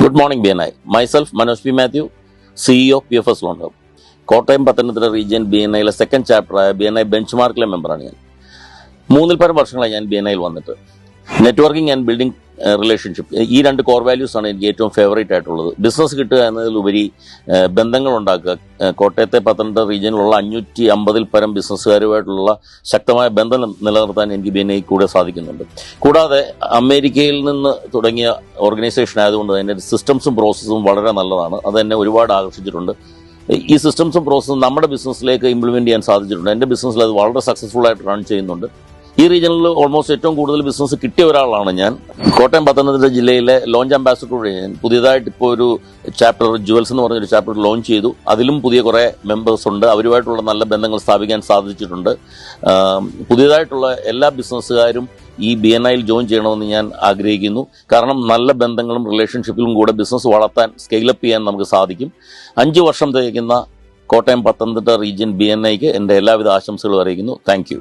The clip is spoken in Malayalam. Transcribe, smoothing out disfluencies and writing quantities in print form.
Good morning, BNI. Myself, Manoj P. Matthew, CEO, PFS Loan Hub. Kottayam Pathanamthitta region BNIയിലെ സെക്കൻഡ് ചാപ്റ്ററായ BNI ബെഞ്ച്മാർക്കിലെ മെമ്പറാണ് ഞാൻ. 3-4 വർഷങ്ങളായി ഞാൻ BNIയിൽ വന്നിട്ട്. നെറ്റ്വർക്കിംഗ് ആൻഡ് ബിൽഡിംഗ് റിലേഷൻഷിപ്പ്, ഈ രണ്ട് കോർ വാല്യൂസ് ആണ് എനിക്ക് ഏറ്റവും ഫേവറേറ്റ് ആയിട്ടുള്ളത്. ബിസിനസ് കിട്ടുക എന്നതിലുപരി ബന്ധങ്ങൾ ഉണ്ടാക്കുക. കോട്ടയത്തെ പത്തനംതിട്ട റീജിയനിലുള്ള 550 പരം ബിസിനസ്സുകാരുമായിട്ടുള്ള ശക്തമായ ബന്ധം നിലനിർത്താൻ എനിക്ക് BNI കൂടെ സാധിക്കുന്നുണ്ട്. കൂടാതെ അമേരിക്കയിൽ നിന്ന് തുടങ്ങിയ ഓർഗനൈസേഷൻ ആയതുകൊണ്ട് അതിൻ്റെ സിസ്റ്റംസും പ്രോസസ്സും വളരെ നല്ലതാണ്. അത് എന്നെ ഒരുപാട് ആകർഷിച്ചിട്ടുണ്ട്. ഈ സിസ്റ്റംസും പ്രോസസ്സും നമ്മുടെ ബിസിനസ്സിലേക്ക് ഇംപ്ലിമെൻറ്റ് ചെയ്യാൻ സാധിച്ചിട്ടുണ്ട്. എൻ്റെ ബിസിനസ്സിൽ അത് വളരെ സക്സസ്ഫുൾ ആയിട്ട് റൺ ചെയ്യുന്നുണ്ട്. ഈ റീജിയനിൽ ഓൾമോസ്റ്റ് ഏറ്റവും കൂടുതൽ ബിസിനസ് കിട്ടിയ ഒരാളാണ് ഞാൻ. കോട്ടയം പത്തനംതിട്ട ജില്ലയിലെ ലോഞ്ച് അംബാസിഡർ ഞാൻ പുതിയതായിട്ട് ഇപ്പോൾ ഒരു ചാപ്റ്റർ ജുവൽസ് എന്ന് പറഞ്ഞൊരു ചാപ്റ്റർ ലോഞ്ച് ചെയ്തു. അതിലും പുതിയ കുറേ മെമ്പേഴ്സ് ഉണ്ട്. അവരുമായിട്ടുള്ള നല്ല ബന്ധങ്ങൾ സ്ഥാപിക്കാൻ സാധിച്ചിട്ടുണ്ട്. പുതിയതായിട്ടുള്ള എല്ലാ ബിസിനസ്സുകാരും ഈ BNIയിൽ ജോയിൻ ചെയ്യണമെന്ന് ഞാൻ ആഗ്രഹിക്കുന്നു. കാരണം നല്ല ബന്ധങ്ങളും റിലേഷൻഷിപ്പിലും കൂടെ ബിസിനസ് വളർത്താൻ സ്കെയിലപ്പ് ചെയ്യാൻ നമുക്ക് സാധിക്കും. 5 വർഷം തികയ്ക്കുന്ന കോട്ടയം പത്തനംതിട്ട റീജിയൻ BNIക്ക് എൻ്റെ എല്ലാവിധ ആശംസകളും അറിയിക്കുന്നു. Thank you.